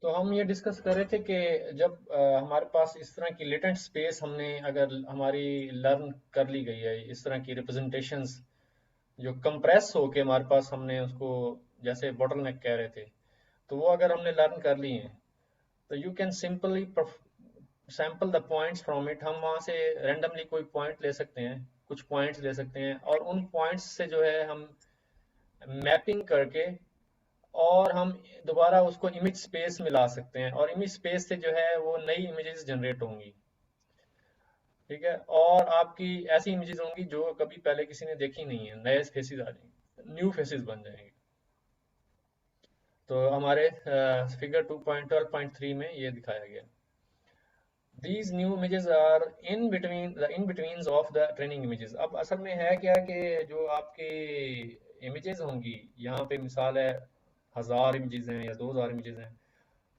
तो हम ये डिस्कस कर रहे थे कि जब हमारे पास इस तरह की लेटेंट स्पेस हमने अगर हमारी लर्न कर ली गई है, इस तरह की रिप्रेजेंटेशंस जो कंप्रेस होके हमारे पास हमने उसको जैसे बॉटलनेक कह रहे थे, तो वो अगर हमने लर्न कर ली हैं, तो you can simply sample the points from it. हम वहाँ से रेंडमली कोई पॉइंट ले सकते हैं, कुछ पॉइंट्स ले सकते हैं, और उन पॉइंट्स से जो है हम मैपिंग करके और हम दोबारा उसको इमेज स्पेस में ला सकते हैं, और इमेज स्पेस से जो है वो नई इमेजेस जनरेट होंगी। ठीक है, और आपकी ऐसी इमेजेस होंगी जो कभी पहले किसी ने देखी नहीं है, नए फेसेस आ जाएंगे, न्यू फेसेस बन जाएंगे। तो हमारे फिगर 2.12.3 में ये दिखाया गया। These new images are in betweens of the training images। अब असल में है क्या कि जो आपकी इमेजेस होंगी, यहाँ पे मिसाल है 1000 इमेजेस हैं या 2000 इमेजेस हैं,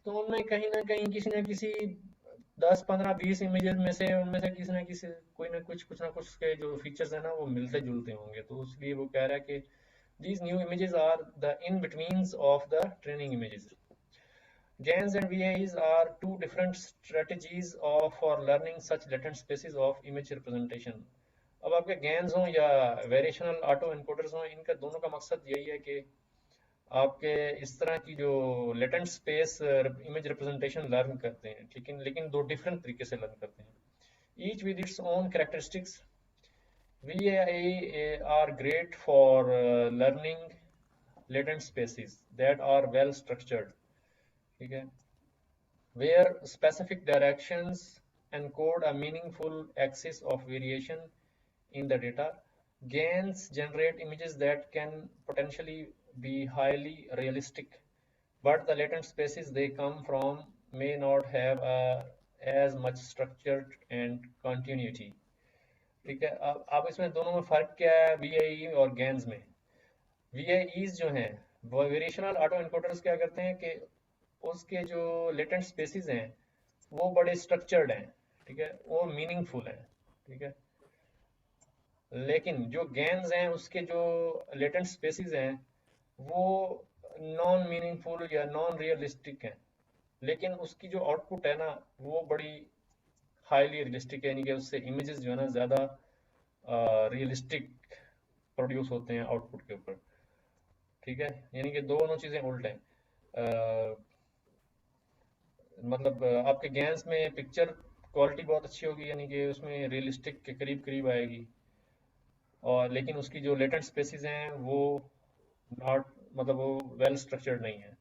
तो उनमें कहीं ना कहीं किसी न किसी 10 15 20 इमेजेस में से उनमें से किसी न किसी कोई ना कुछ के जो फीचर्स हैं ना वो मिलते जुलते होंगे। तो इसलिए वो कह रहा है कि these new images are the in betweens of the training images। GANs and VAEs are two different strategies for learning such latent spaces of image representation। अब आपके GANs हों या वेरिएशनल ऑटो एनकोडर्स हों, इनका दोनों का मकसद यही है कि आपके इस तरह की जो latent space image representation learn करते हैं, लेकिन दो डिफरेंट तरीके से लर्न करते हैं, each with its own characteristics. VAE are great for learning latent spaces that are well structured, ठीक है, where specific directions encode a meaningful axis of variation in the data. GANs generate images that can potentially be highly realistic, but the latent spaces they come from may not have as much structure and continuity। ठीक है, अब आप इसमें दोनों में फ़र्क क्या है VAE और GANs में? VAEs जो हैं वो वेरिएशनल ऑटो एनकोडर्स क्या करते हैं कि उसके जो लेटेंट स्पेसिस हैं वो बड़े स्ट्रक्चर्ड हैं, ठीक है, वो मीनिंगफुल हैं, ठीक है। लेकिन जो गैन्स हैं उसके जो लेटेंट स्पेसिस हैं वो नॉन मीनिंगफुल या नॉन रियलिस्टिक हैं, लेकिन उसकी जो आउटपुट है ना वो बड़ी हाईली रियलिस्टिक है, यानी कि उससे इमेजेस जो है ना ज़्यादा रियलिस्टिक प्रोड्यूस होते हैं आउटपुट के ऊपर। ठीक है, यानी कि दोनों चीज़ें उल्ट हैं। मतलब आपके गैंस में पिक्चर क्वालिटी बहुत अच्छी होगी, यानी कि उसमें रियलिस्टिक के करीब करीब आएगी, और लेकिन उसकी जो लेटेंट स्पेसिस हैं वो नॉट, मतलब वो वेल स्ट्रक्चर्ड नहीं है।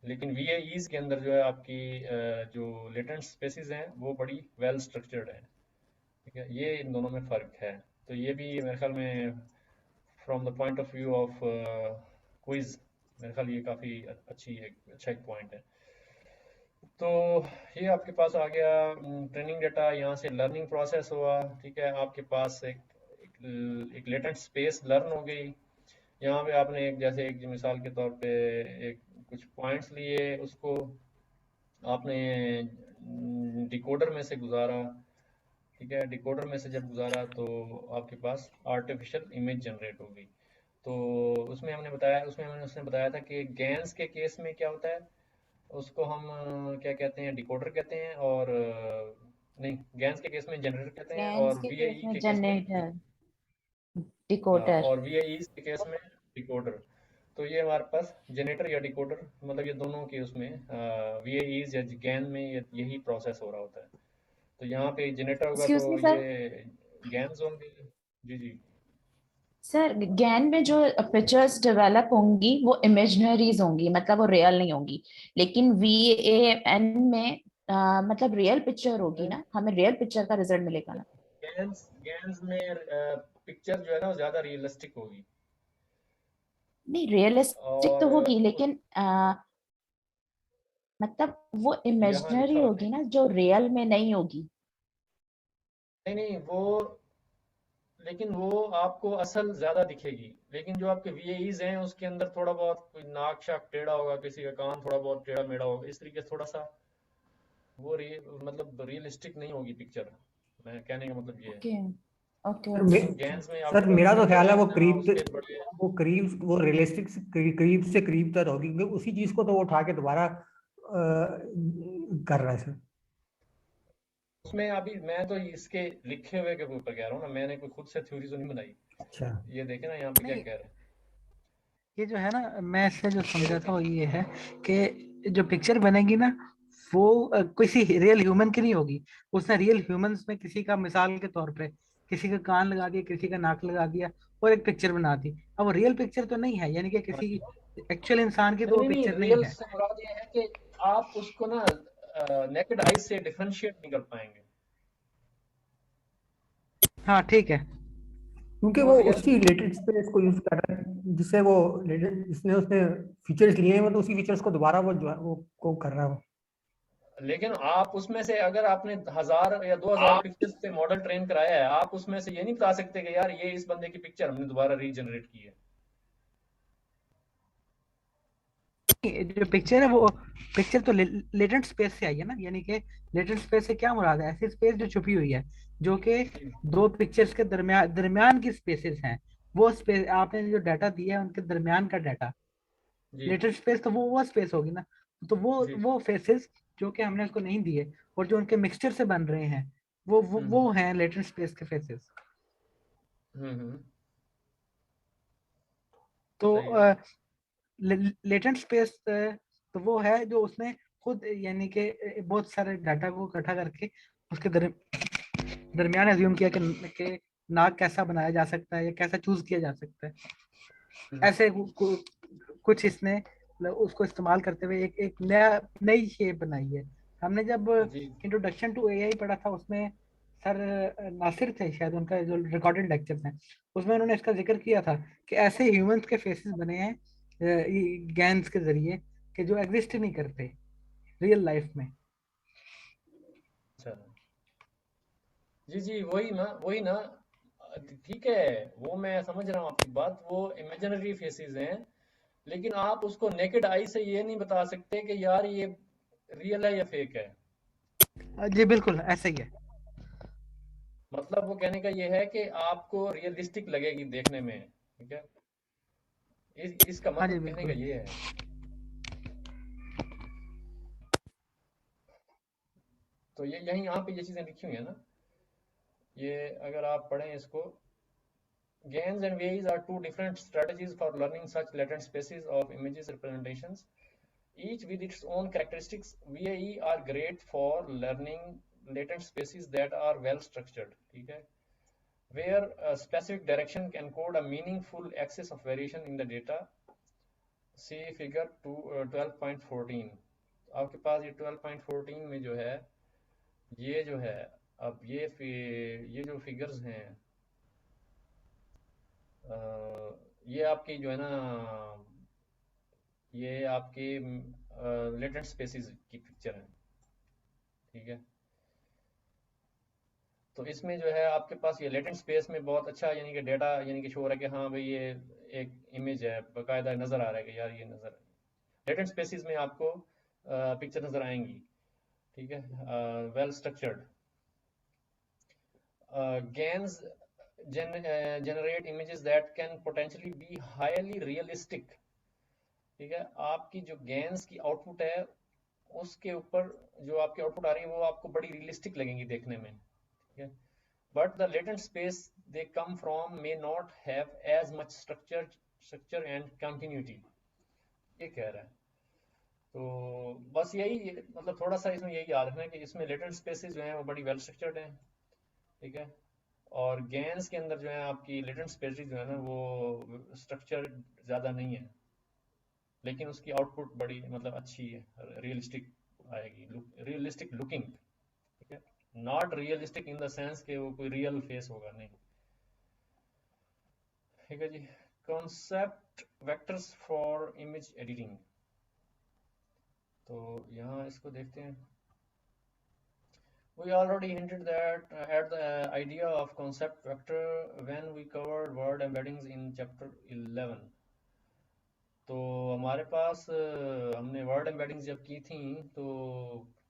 लेकिन VAEs के अंदर जो है आपकी जो लेटेंट स्पेसिस हैं वो बड़ी वेल स्ट्रक्चर्ड है। ठीक है, ये इन दोनों में फ़र्क है। तो ये भी मेरे ख्याल में from the point of view of quiz, मेरे ख्याल ये काफ़ी अच्छा एक पॉइंट है। तो ये आपके पास आ गया ट्रेनिंग डेटा, यहाँ से लर्निंग प्रोसेस हुआ। ठीक है, आपके पास एक लेटेंट स्पेस लर्न हो गई। यहाँ पे आपने जैसे एक मिसाल के तौर पे एक कुछ पॉइंट्स लिए, उसको आपने डिकोडर में से गुजारा। ठीक है, डिकोडर में से जब गुजारा तो आपके पास आर्टिफिशियल इमेज जनरेट हो गई। तो उसमें उसने बताया था कि गैंस के केस में क्या होता है, उसको हम क्या कहते हैं, डिकोडर कहते हैं, और नहीं, गैंस के केस में जनरेटर कहते हैं, गैन्स और के केस VAE में के केस में जनरेटर, डिकोडर। और VAE के केस में डिकोडर। तो ये हमारे पास जनरेटर या डिकोडर, मतलब ये दोनों के उसमें VAEs या गैन में यही प्रोसेस हो रहा होता है। तो यहाँ पे जनरेटर होगा एक्सक्यूज मी तो सर। ये गैन्स होंगे। जी जी। सर गैन में जो पिक्चर्स डेवलप होंगी वो इमेजिनरीज होंगी, मतलब वो रियल नहीं होंगी। लेकिन VAN में मतलब रियल पिक्चर होगी ना, हमें रियल पिक्चर का रिजल्ट मिलेगा ना। गैन्स में पिक्चर जो है ना वो ज्यादा रियलिस्टिक होगी, नहीं, रियलिस्टिक तो और होगी लेकिन मतलब वो यहाँ इमेजिनरी लिखा हुआ होगी ना, जो रियल में नहीं होगी। नहीं नहीं वो, लेकिन वो आपको असल ज्यादा दिखेगी। लेकिन जो आपके VAEs हैं उसके अंदर थोड़ा बहुत कोई नाक शाक टेढ़ा होगा, किसी का कान थोड़ा बहुत टेढ़ा मेढ़ा होगा, इस तरीके से थोड़ा सा वो मतलब रियलिस्टिक नहीं होगी पिक्चर। मैं कहने का मतलब ये है। ओके ओके सर ओके लेकिन ओके। गैंस में सर आपके पास मेरा तो जनरेटर ख्याल है है वो ना, उसके बड़े वो करीब वो रियलिस्टिक से करीब तक होगी, क्योंकि उसी चीज को तो वो उठा के दोबारा कर रहा है सर। उसमें अभी मैं तो इसके लिखे हुए के ऊपर कह रहा हूँ ना, मैंने कोई खुद से थ्योरी तो नहीं बनाई। अच्छा। ये देखे ना यहाँ पे क्या नहीं, कह रहे हैं। ये जो है ना, मैं इससे जो ये समझा था देखें। वो ये है कि जो पिक्चर बनेगी ना, वो किसी रियल ह्यूमन की नहीं होगी। उसने रियल ह्यूमंस में किसी का मिसाल के तौर पे किसी का कान लगा दिया, किसी का नाक लगा दिया और एक पिक्चर बना दी। अब वो रियल पिक्चर तो नहीं है, यानी कि हाँ किसी जी। एक्चुअल इंसान की तो नहीं वो नहीं नहीं, पिक्चर नहीं रियल है। से मुराद ये है कि आप उसको ना नेकेड आई से डिफरेंशिएट नहीं कर पाएंगे। हाँ ठीक है। क्योंकि वो वो रियल। उसी रिलेटेड स्पेस को यूज कर रहा है जिससे वो जिसने उसने फीचर्स लिए हैं, मतलब उसी फीचर्स को दोबारा वो जो है वो को कर रहा है वो। लेकिन आप उसमें से अगर आपने 1000 या 2000 पिक्चर्स से मॉडल ट्रेन कराया है, आप उसमें से ये नहीं बता सकते कि यार ये इस बंदे की पिक्चर हमने दोबारा रीजनरेट की है। जो पिक्चर है वो पिक्चर तो लेटेंट स्पेस से आई है ना, यानी कि लेटेंट स्पेस से क्या मुराद है? ऐसी स्पेस जो छुपी हुई है, जो कि जी दो पिक्चर्स के दरमियान दरमियान की स्पेसेस हैं। वो स्पेस आपने जो डाटा दिया है उनके दरमियान का डाटा, जी लेटेंट स्पेस तो वो स्पेस होगी ना। तो जी। वो फेसेस जो कि हमने उसको नहीं दिए और जो उनके मिक्सचर से बन रहे हैं, हम्म वो हैं लेटेंट स्पेस के फेसेस। हम्म। तो सही है। लेटेंट स्पेस तो वो है जो उसने खुद, यानी कि बहुत सारे डाटा को इकट्ठा करके उसके दरमियान एज्यूम किया कि नाक कैसा बनाया जा सकता है या कैसा चूज किया जा सकता है। हम्म, ऐसे कुछ इसने उसको इस्तेमाल करते हुए एक एक नई शेप बनाई है। हमने जब जी इंट्रोडक्शन टू एआई पढ़ा था, उसमें सर नासिर थे शायद, उनका जो रिकॉर्डेड लेक्चर है उसमें उन्होंने इसका जिक्र किया था कि ऐसे ह्यूमंस के फेसेस बने हैं गैन्स के जरिए कि जो एग्जिस्ट नहीं करते रियल लाइफ में। अच्छा। जी जी, वही ना। ठीक है, वो मैं समझ रहा हूँ आपकी बात, वो इमेजिनरी फेसेस हैं। लेकिन आप उसको नेकेड आई से ये नहीं बता सकते कि यार ये रियल है या फेक है। जी बिल्कुल ऐसा ही है। मतलब वो कहने का ये है कि आपको रियलिस्टिक लगेगी देखने में। ठीक है। इसका हाँ जी मतलब कहने का बिल्कुल। ये है। तो ये यही यहाँ पे ये चीजें लिखी हुई है ना। ये अगर आप पढ़ें इसको, GANs and VAEs are two different strategies for learning such latent spaces of images representations, each with its own characteristics. VAE are great for learning latent spaces that are well structured, ठीक है, where a specific direction can code a meaningful axis of variation in the data. See figure 12.14। आपके पास ये 12.14 में जो है, ये जो है, अब ये जो फिगर्स हैं, ये आपकी जो है ना, ये आपकी लेटेंट स्पेसिस की पिक्चर है। ठीक है। तो इसमें जो है आपके पास ये लेटेंट स्पेस में बहुत अच्छा यानी कि डेटा यानी कि शो हो रहा है कि हाँ भाई ये एक इमेज है, बाकायदा नज़र आ रहा है कि यार ये नज़र, लेटेंट स्पेसिस में आपको पिक्चर नज़र आएंगी। ठीक है। Well structured GANs generate images that can potentially be highly realistic। ठीक है। आपकी जो GANs की आउटपुट है उसके ऊपर जो आपकी आउटपुट आ रही है वो आपको बड़ी रियलिस्टिक लगेंगी देखने में। ठीक है। But the latent space they come from may not have as much structure and continuity, ये कह रहा है। तो बस यही मतलब थोड़ा सा इसमें यही याद रखना है कि इसमें लेटेंट स्पेसेस जो हैं वो बड़ी वेल स्ट्रक्चर्ड हैं। ठीक है। और गेन्स के अंदर जो है आपकी लेटेंट स्पेसेस जो है ना वो स्ट्रक्चर ज़्यादा नहीं है, लेकिन उसकी आउटपुट बड़ी मतलब अच्छी है, रियलिस्टिक आएगी, रियलिस्टिक लुकिंग। ठीक है। Not realistic in the sense कि वो कोई रियल फेस होगा, नहीं। ठीक है जी। Concept vectors for image editing, तो यहाँ इसको देखते हैं। We already hinted that at the idea of concept vector when we covered word embeddings in chapter 11। तो हमारे पास हमने वर्ड एम्बेडिंग्स जब की थी तो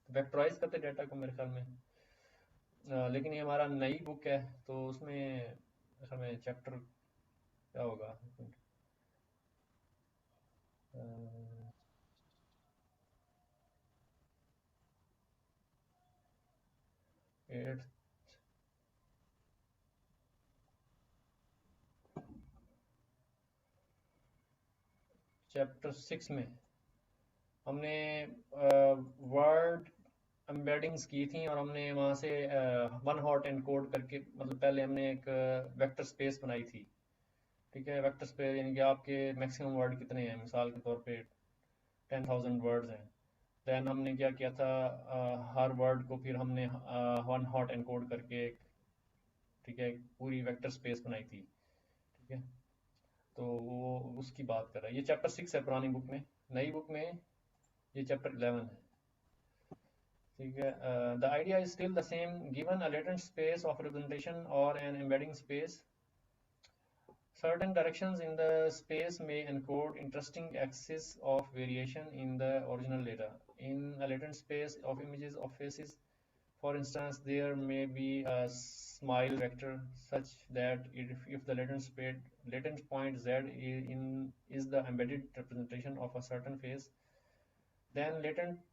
वेक्टराइज करते डाटा को मेरे ख्याल में। लेकिन ये हमारा नई बुक है तो उसमें मेरे ख्याल में चैप्टर क्या होगा, चैप्टर 6 में हमने वर्ड एम्बेडिंग्स की थी और हमने वहाँ से वन हॉट एनकोड करके, मतलब पहले हमने एक वेक्टर स्पेस बनाई थी, ठीक है। वेक्टर स्पेस यानी कि आपके मैक्सिमम वर्ड कितने हैं, मिसाल के तौर पे 10,000 वर्ड्स हैं। दैन हमने क्या किया था, हर वर्ड को फिर हमने वन हॉट एनकोड करके ठीक है पूरी वेक्टर स्पेस बनाई थी, ठीक है। तो वो उसकी बात कर रहा है। ये चैप्टर 6 है पुरानी बुक में। नई बुक में ये चैप्टर 11 है, ठीक है। The idea is still the same, given a latent space of representation और an embedding space, certain directions in the space may encode interesting axes of variation in the original data. In a latent space of images of faces, for instance, there may be a smile vector such that if the latent point z is the embedded representation of a certain face, then latent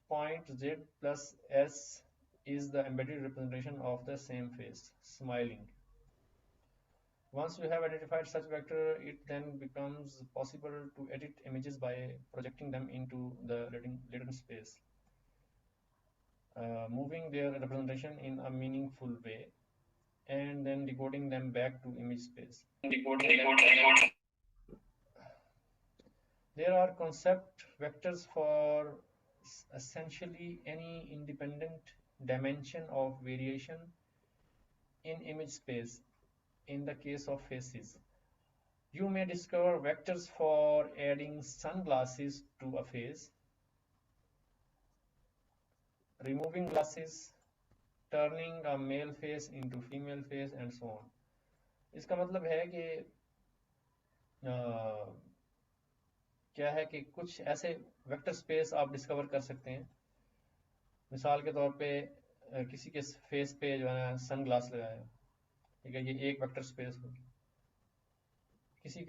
point z plus s is the embedded representation of the same face, smiling. Once you have identified such vector, it then becomes possible to edit images by projecting them into the latent space, moving their representation in a meaningful way, and then decoding them back to image space. There are concept vectors for essentially any independent dimension of variation in image space. In the case of faces, you may discover vectors for adding sunglasses to a face, removing glasses, turning a male face into female face, and so on. इसका मतलब है कि क्या है कि कुछ ऐसे vector space आप डिस्कवर कर सकते हैं। मिसाल के तौर पे किसी के फेस पे जो है सन ग्लास लगाया, ठीक है, ये एक वेक्टर स्पेस होगी। किसी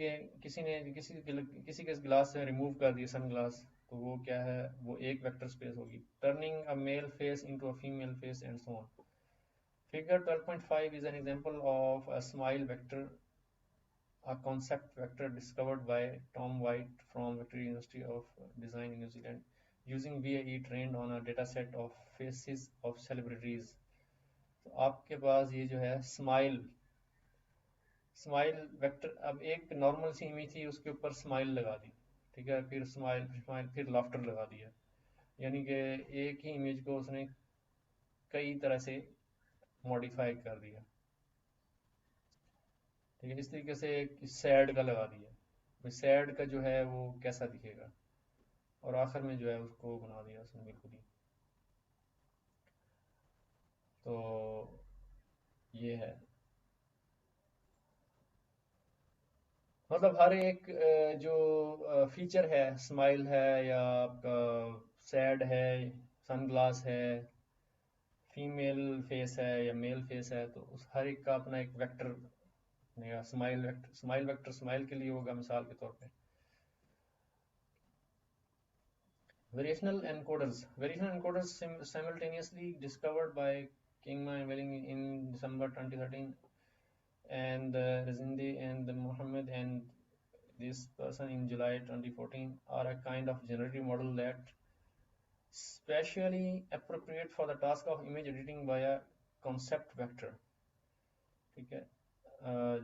के ग्लास से रिमूव कर दिया सन ग्लास, तो वो क्या है, वो एक वेक्टर स्पेस होगी। Turning a male face into a female face and so on. Figure 12.5 is an example of a smile vector, a concept vector discovered by Tom White from Victoria University of Design in New Zealand, using VAE trained on a data set of faces of celebrities. तो आपके पास ये जो है smile vector, अब एक normal सी image थी उसके ऊपर स्माइल लगा दी, ठीक है, फिर स्माइल फिर लाफ्टर लगा दिया, यानी कि एक ही इमेज को उसने कई तरह से मॉडिफाई कर दिया, ठीक है। इस तरीके से सैड का लगा दिया, सैड का जो है वो कैसा दिखेगा, और आखिर में जो है उसको बना दिया उसने बिल्कुल ही। तो ये है, मतलब हर एक जो फीचर है, स्माइल है या आपका सैड है, सनग्लास है, फीमेल फेस है या मेल फेस है, तो उस हर एक का अपना एक वेक्टर बनेगा। स्माइल वेक्टर स्माइल के लिए होगा मिसाल के तौर पे। Variational encoders simultaneously discovered by Kingma and Welling in December 2013, and Rezindi and Mohammed and this person in July 2014 are a kind of generative model that specially appropriate for the task of image editing by a concept vector, ठीक है।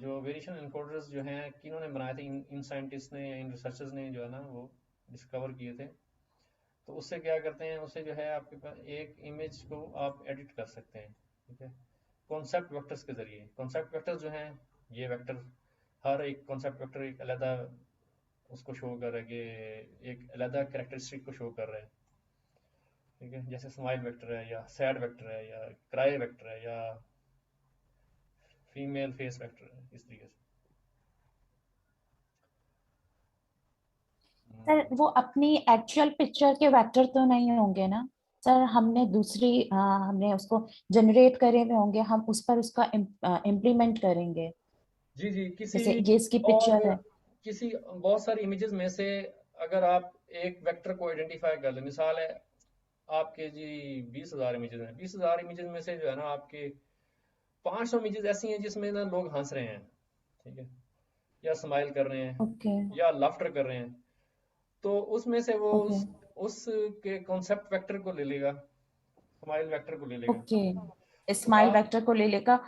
जो variation encoders जो हैं किन्होंने बनाए थे, इन scientist ने या इन researchers ने जो है ना वो डिस्कवर किए थे। तो उससे क्या करते हैं, उससे जो है आपके पास एक इमेज को आप एडिट कर सकते हैं, ठीक है, कॉन्सेप्ट वेक्टर्स के जरिए। कॉन्सेप्ट वेक्टर्स जो हैं, ये वेक्टर हर एक कॉन्सेप्ट वेक्टर एक अलग उसको शो कर रहा है कि एक अलग कैरेक्टरिस्टिक को शो कर रहा है, ठीक है। जैसे स्माइल वेक्टर है या सैड वेक्टर है या क्राई वेक्टर है या फीमेल फेस वेक्टर है, इस तरीके से। सर वो अपनी एक्चुअल पिक्चर के वेक्टर तो नहीं होंगे ना सर, हमने उसको जनरेट करे हुए होंगे, हम उस पर उसका इम्प्लीमेंट करेंगे। जी जैसे ये इसकी पिक्चर है, किसी बहुत सारी इमेजेस में से अगर आप एक वेक्टर को आइडेंटिफाई कर लें, मिसाल है आपके जी 20,000 इमेजेस हैं, 20,000 इमेजेस में से जो है ना आपके 500 इमेजेस ऐसी हैं जिसमें ना लोग हंस रहे हैं, ठीक है, या स्माइल कर रहे हैं ओके या लाफ्टर कर रहे हैं। तो उसमें से वो ओके उस के कॉन्सेप्ट वेक्टर को ले लेगा, स्माइल वेक्टर को ले लेगा। ओके, तो स्माइल आप, वेक्टर को ले लेगा।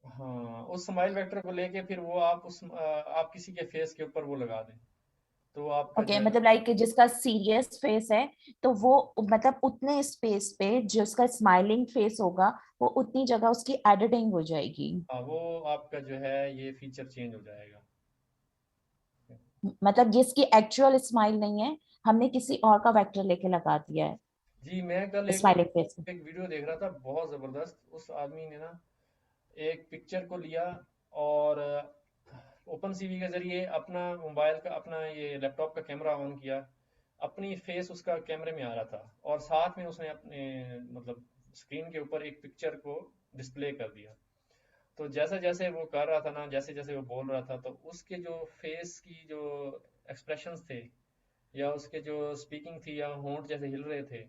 हाँ, उस स्माइल वेक्टर को लेके फिर वो आप आप किसी के फेस के ऊपर वो लगा दें, तो आपका ओके, जो है, मतलब लाइक जिसका सीरियस फेस है तो वो मतलब उतने स्पेस पे जिसका स्माइलिंग फेस होगा वो उतनी जगह उसकी एडिटिंग हो जाएगी। हाँ, वो आपका जो है ये फीचर चेंज हो जाएगा। मतलब जिसकी एक्चुअल स्माइल नहीं है, हमने किसी और का वेक्टर लेके लगा दिया है जी, मैं कल एक स्माइलिंग फेस। एक वीडियो देख रहा था, बहुत ज़बरदस्त। उस आदमी ने ना एक पिक्चर को लिया और ओपन सीवी के जरिए अपना मोबाइल का, अपना ये लैपटॉप का कैमरा ऑन किया, अपनी फेस उसका कैमरे में आ रहा था, और साथ में उसने अपने मतलब स्क्रीन के ऊपर एक पिक्चर को डिस्प्ले कर दिया। तो जैसे जैसे वो कर रहा था ना, जैसे जैसे वो बोल रहा था, तो उसके जो फेस की जो एक्सप्रेशंस थे, या उसके जो स्पीकिंग थी, या होंठ जैसे हिल रहे थे,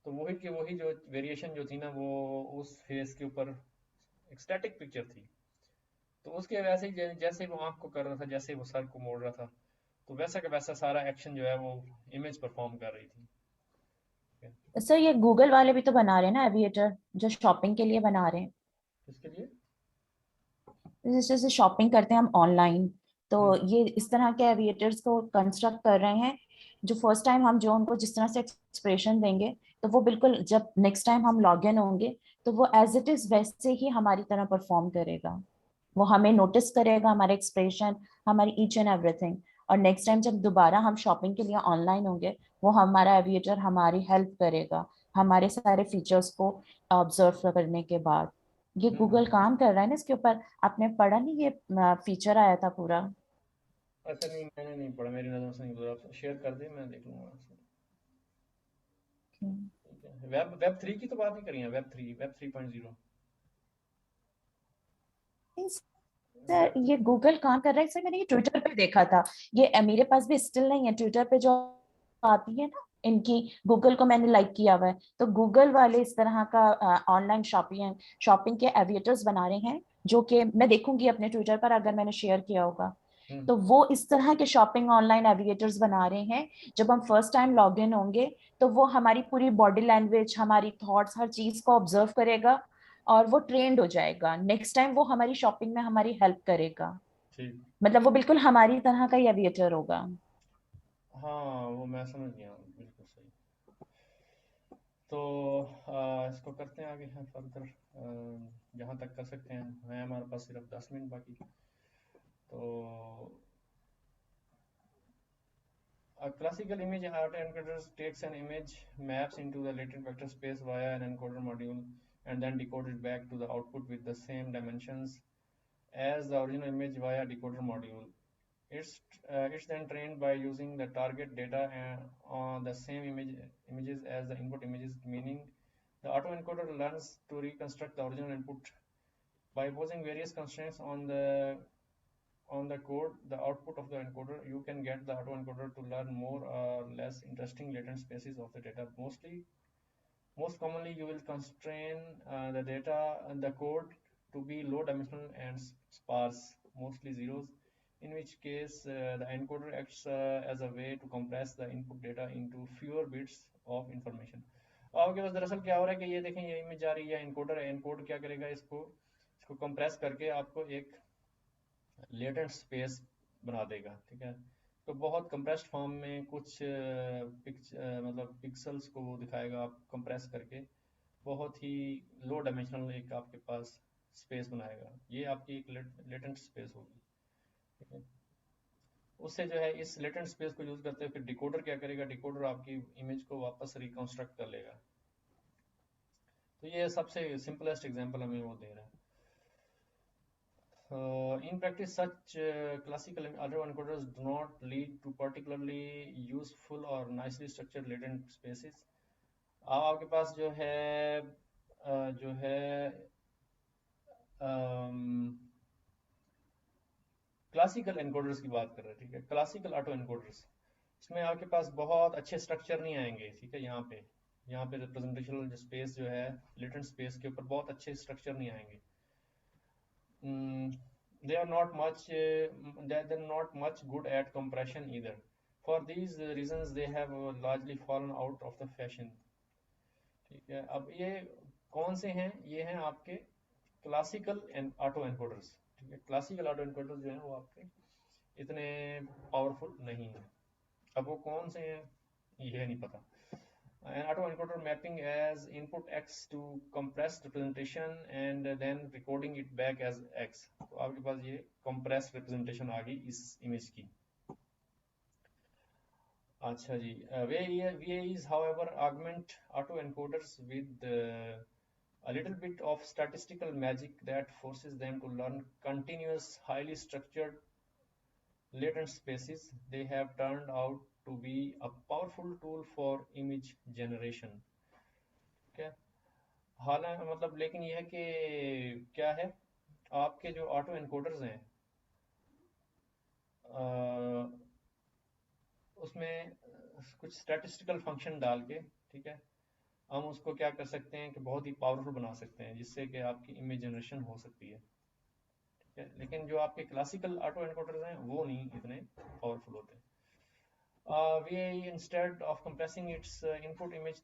तो वही की वही जो वेरिएशन जो थी ना, वो उस फेस के ऊपर एक स्टैटिक पिक्चर थी। तो उसके वैसे ही जैसे वो आंख को कर रहा था, जैसे वो सर को मोड़ रहा था, तो वैसा का वैसा सारा एक्शन जो है वो इमेज परफॉर्म कर रही थी। सर ये गूगल वाले भी तो बना रहे हैं ना एविएटर, जो शॉपिंग के लिए बना रहे हैं। इसके लिए जैसे शॉपिंग करते हैं हम ऑनलाइन, तो हम्म ये इस तरह के एविएटर्स को कंस्ट्रक्ट कर रहे हैं जो फर्स्ट टाइम हम जो उनको जिस तरह से एक्सप्रेशन देंगे, तो वो बिल्कुल जब नेक्स्ट टाइम हम लॉग इन होंगे तो वो एज इट इज वैसे ही हमारी तरह परफॉर्म करेगा। वो हमें नोटिस करेगा, हमारे एक्सप्रेशन, हमारी ईच एंड एवरीथिंग। और नेक्स्ट टाइम जब दोबारा हम शॉपिंग के लिए ऑनलाइन होंगे, वो हमारा एविएटर हमारी हेल्प करेगा हमारे सारे फीचर्स को ऑब्जर्व करने के बाद। ये गूगल हम्म। काम कर रहा है ना इसके ऊपर। आपने पढ़ा नहीं, ये फीचर आया था पूरा। अच्छा, नहीं, मैंने नहीं पढ़ा, मेरी नज़र से नहीं गुजरा। आप शेयर कर दें, मैं देख लूंगा। हम्म। ठीक है, वेब वेब 3 की तो बात नहीं करी है, वेब 3.0। सर वेब ये गूगल काम कर रहा है, सर मैंने ये ट्विटर पे देखा था। ये मेरे पास भी स्टिल नहीं है, ट्विटर पे जो आती है ना इनकी, गूगल को मैंने लाइक किया हुआ है। तो गूगल वाले इस तरह का ऑनलाइन शॉपिंग शॉपिंग के एविएटर्स बना रहे हैं, जो कि मैं देखूंगी अपने ट्विटर पर अगर मैंने शेयर किया होगा। हम्म तो वो इस तरह के शॉपिंग ऑनलाइन एविएटर्स बना रहे हैं। जब हम फर्स्ट टाइम लॉग इन होंगे तो वो हमारी पूरी बॉडी लैंग्वेज, हमारी थॉट्स, हर चीज को ऑब्जर्व करेगा और वो ट्रेंड हो जाएगा। नेक्स्ट टाइम वो हमारी शॉपिंग में हमारी हेल्प करेगा। ठीक। मतलब वो बिल्कुल हमारी तरह का ही एविएटर होगा। हाँ, वो मैं समझ गया हूँ, बिल्कुल सही। तो इसको करते हैं आगे, हैं फर्दर, जहाँ तक कर सकते हैं। है हमारे पास सिर्फ 10 मिनट बाकी। तो a classical image autoencoder takes an image, maps into the latent vector space via an encoder module, and then decodes it back to the output with the same dimensions as the original image via decoder module. It's then trained by using the target data on the same images as the input images, meaning the autoencoder learns to reconstruct the original input by imposing various constraints on the code, the output of the encoder. You can get the autoencoder to learn more or less interesting latent spaces of the data. Most commonly, you will constrain the data and the code to be low dimensional and sparse, mostly zeros, in which case the encoder acts as a way to compress the input data into fewer bits of information. आपके पास दरअसल क्या हो रहा है कि ये देखें, ये इमेज जा रही है, एनकोडर है, एनकोड क्या करेगा, इसको इसको कंप्रेस करके आपको एक लेटेंट स्पेस बना देगा। ठीक है, तो बहुत कंप्रेस्ड फॉर्म में कुछ मतलब पिक्सल्स को वो दिखाएगा, आप कंप्रेस करके बहुत ही लो डायमेंशनल एक आपके पास स्पेस बनाएगा। ये आपकी एक लेटेंट स्पेस होगी। ठीक है, उससे जो है इस लेटेंट स्पेस को यूज करते हुए फिर डिकोडर क्या करेगा, डिकोडर आपकी इमेज को वापस रिकंस्ट्रक्ट कर लेगा। तो ये सबसे सिंपलेस्ट एग्जांपल हमें वो दे रहा है। In practice, such classical autoencoders do not lead to particularly useful or nicely structured latent spaces. अब आपके पास जो है क्लासिकल एनकोडर्स की बात कर रहे हैं। ठीक है, क्लासिकल ऑटो एनकोडर्स, इसमें आपके पास बहुत अच्छे स्ट्रक्चर नहीं आएंगे। ठीक है, यहाँ पे रिप्रेजेंटेशनल जो स्पेस जो है, लेटेंट स्पेस के ऊपर बहुत अच्छे स्ट्रक्चर नहीं आएंगे। They are not much good at compression either. For these reasons they have largely fallen out of the fashion. ठीक है, अब ये कौन से हैं? ये हैं आपके क्लासिकल ऑटो एनकोडर्स। ठीक है, क्लासिकल ऑटो एनकोडर्स जो हैं वो आपके इतने पावरफुल नहीं हैं। अब वो कौन से हैं ये नहीं पता। An autoencoder mapping as input x to compressed representation and then recording it back as x। तो आपके पास ये compressed representation आ गई इस इमेज की। अच्छा जी, VAEs however augment autoencoders with a little bit of statistical magic that forces them to learn continuous, highly structured latent spaces. They have turned out to be a powerful tool for image generation। क्या हालांकि मतलब लेकिन यह है कि क्या है, आपके जो ऑटो एनकोडर्स हैं उसमें कुछ स्टैटिस्टिकल फंक्शन डाल के, ठीक है, हम उसको क्या कर सकते हैं कि बहुत ही पावरफुल बना सकते हैं जिससे कि आपकी इमेज जनरेशन हो सकती है। ठीक है, लेकिन जो आपके क्लासिकल ऑटो एनकोडर्स हैं वो नहीं इतने पावरफुल होते। VAE instead of compressing its input image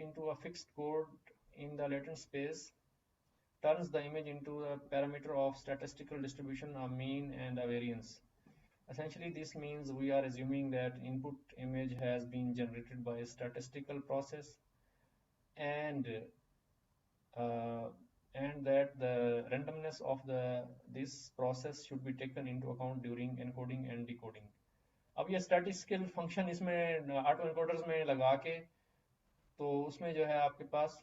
into a fixed code in the latent space turns the image into a parameter of statistical distribution, a mean and a variance. Essentially, this means we are assuming that input image has been generated by a statistical process and that the randomness of this process should be taken into account during encoding and decoding। अब ये statistical function इसमें auto encoders में लगा के तो उसमें जो है आपके पास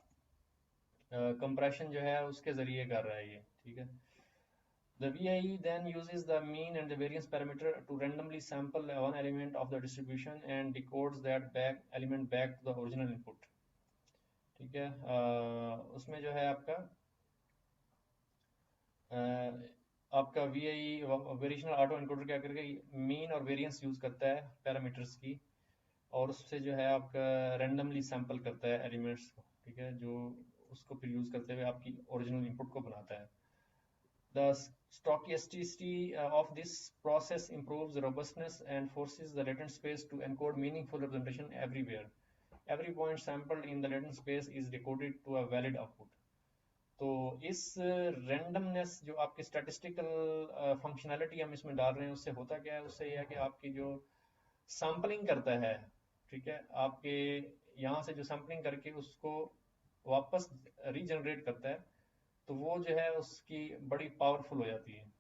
कंप्रेशन जो है उसके जरिए कर रहा है ये। ठीक है, the VAE then uses the mean and the variance parameter to randomly sample one element of the distribution and decodes that element back to the original input। ठीक है, उसमें जो है आपका VAE वेरिएशनल ऑटो एनकोडर क्या करके mean और variance use करता है पैरामीटर्स की और उससे जो है आपका रैंडमली सैंपल करता है एलिमेंट्स को। ठीक है, जो उसको फिर यूज करते हुए आपकी ओरिजिनल इनपुट को बनाता है। The stochasticity of this process improves robustness and forces the latent space to encode meaningful representation everywhere। Every point sampled in the latent space is decoded to a valid output। तो इस randomness जो आपकी statistical functionality हम इसमें डाल रहे हैं उससे होता क्या है, उससे यह है कि आपकी जो सैम्पलिंग करता है, ठीक है, आपके यहाँ से जो सैम्पलिंग करके उसको वापस रीजनरेट करता है तो वो जो है उसकी बड़ी पावरफुल हो जाती है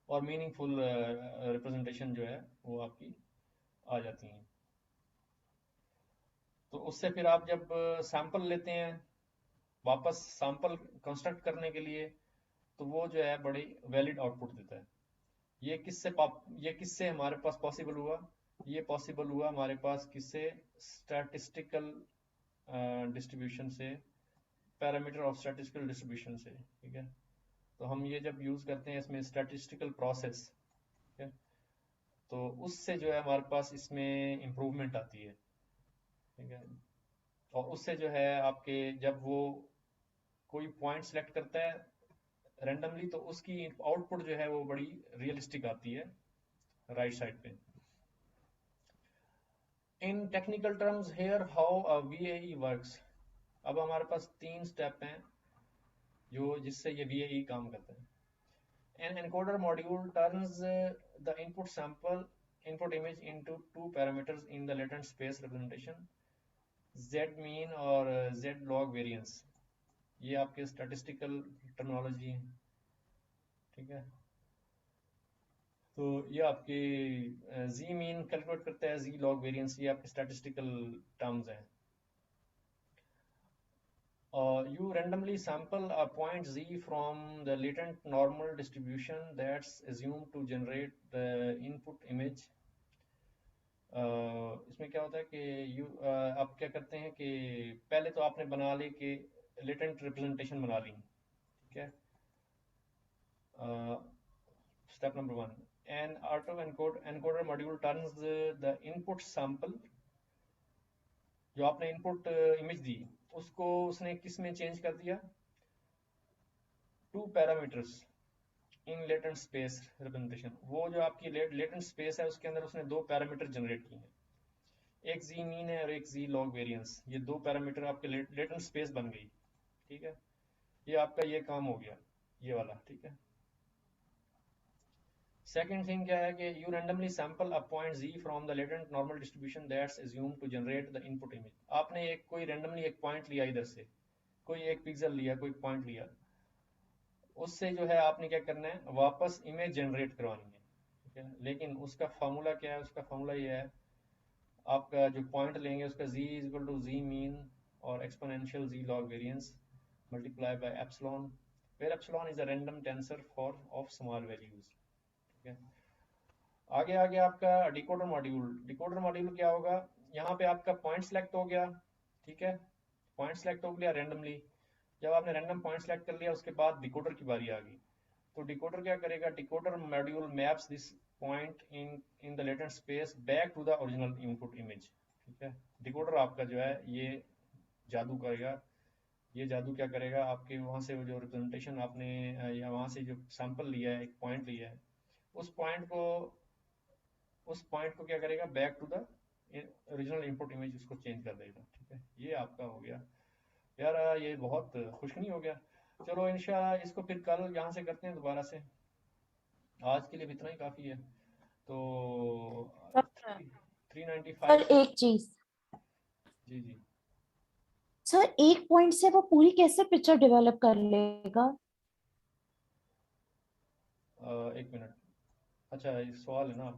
और मीनिंगफुल रिप्रेजेंटेशन जो है वो आपकी आ जाती हैं। तो उससे फिर आप जब सैंपल लेते हैं वापस सैंपल कंस्ट्रक्ट करने के लिए तो वो जो है बड़ी वैलिड आउटपुट देता है। ये किससे हमारे पास पॉसिबल हुआ? ये पॉसिबल हुआ हमारे पास किससे? स्टैटिस्टिकल डिस्ट्रीब्यूशन से, पैरामीटर ऑफ स्टैटिस्टिकल डिस्ट्रीब्यूशन से। ठीक है, तो हम ये जब यूज करते हैं इसमें स्टैटिस्टिकल प्रोसेस, ठीक है, तो उससे जो है हमारे पास इसमें इम्प्रूवमेंट आती है। ठीक है, और उससे जो है आपके जब वो कोई पॉइंट सेलेक्ट करता है रैंडमली तो उसकी आउटपुट जो है वो बड़ी रियलिस्टिक आती है राइट साइड पे। इन technical terms here how a VAE works. अब हमारे पास 3 स्टेप हैं जो जिससे ये VAE काम करता है। An encoder module turns the input image into 2 parameters in the latent space representation, Z mean और Z log variance। ये आपके स्टैटिस्टिकल टर्मिनोलॉजी है। ठीक है, तो ये आपके Z मीन कैलकुलेट करता है, Z log variance ये आपके स्टैटिस्टिकल टर्म्स हैं। You randomly sample a point Z from the latent normal distribution that's assumed to generate the input image। इसमें क्या होता है कि आप क्या करते हैं कि पहले तो आपने बना ली कि लेटेंट रिप्रेजेंटेशन बना ली। ठीक है, step number 1, N auto encoder module turns the input sample, जो आपने इनपुट इमेज दी उसको उसने किस में चेंज कर दिया? 2 पैरामीटर्स इन लेटेंट स्पेस रिप्रेजेंटेशन, वो जो आपकी लेटेंट स्पेस है उसके अंदर उसने दो पैरामीटर जनरेट किए हैं, एक जी मीन है और एक जी लॉग वेरिएंस। ये दो पैरामीटर आपके लेटेंट स्पेस बन गई, ठीक है। ये आपका ये काम हो गया, ये वाला, ठीक है। सेकंड थिंग क्या है कि you randomly sample a point z from the latent normal distribution that's assumed to generate the input image. आपने एक कोई रैंडमली एक पॉइंट लिया, इधर से कोई एक पिक्सल लिया, कोई पॉइंट लिया, उससे जो है आपने क्या करना है, वापस इमेज जनरेट करवानी है, ठीक है। लेकिन उसका फार्मूला क्या है, उसका फार्मूला ये है, आपका जो पॉइंट लेंगे उसका z is equal to z mean और exponential z log variance multiply by epsilon, where epsilon is a random tensor for of small values, ठीक है। आगे आगे आपका डिकोडर मॉड्यूल। डिकोडर मॉड्यूल क्या होगा, यहाँ पे आपका पॉइंट सेलेक्ट हो गया, ठीक है, पॉइंट सेलेक्ट हो गया रैंडमली। जब आपने रैंडम पॉइंट सेलेक्ट कर लिया उसके बाद डिकोडर की बारी आ गई, तो डिकोडर क्या करेगा, decoder module maps this point in the latent space back to the original input image, ठीक है। डिकोडर आपका जो है ये जादू करेगा, ये जादू क्या करेगा, आपके वहाँ से जो रिप्रेजेंटेशन आपने या वहाँ से जो सैंपल लिया है, एक पॉइंट लिया है, उस पॉइंट को क्या करेगा, back to the original input image उसको चेंज कर देगा, ठीक है। ये आपका हो गया यार, ये बहुत खुश नहीं हो गया। चलो इंशाल्लाह इसको फिर कल यहाँ से करते हैं दोबारा से, आज के लिए भी इतना ही काफ़ी है। तो सर 395 एक चीज, जी जी। सर एक पॉइंट से वो पूरी कैसे पिक्चर डेवलप कर लेगा? एक मिनट, अच्छा ये सवाल है ना,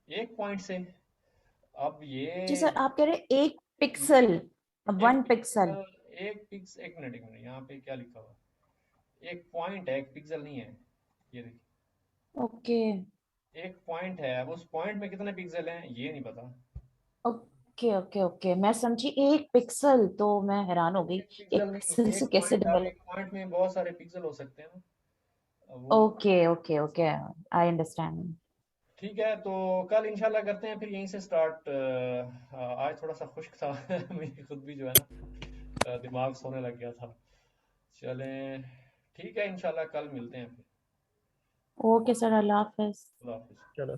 एक पॉइंट से, अब ये जी सर, आप कह रहे एक पिक्सल, एक 1 पिक्सल। एक मिनट यहाँ पे क्या लिखा हुआ, एक पॉइंट है, एक पिक्सल नहीं है, ये देखिए ओके एक पॉइंट है, अब उस पॉइंट में कितने पिक्सल हैं ये नहीं पता। ओके ओके ओके, मैं समझी 1 पिक्सल, तो मैं हैरान हो गई एक पिक्सल एक नहीं, पिक्सल से कैसे एक डेवलप। पॉइंट में बहुत सारे पिक्सल हो सकते हैं ना, वो okay okay okay, I understand. ठीक है। तो कल इंशाल्लाह करते हैं फिर यहीं से स्टार्ट। आज थोड़ा सा खुश्क था मेरी खुद भी जो है ना, दिमाग सोने लग गया था। चलें ठीक है, इंशाल्लाह कल मिलते हैं फिर। ओके सर, अल्लाह हाफिज। खुदा हाफिज। चलो।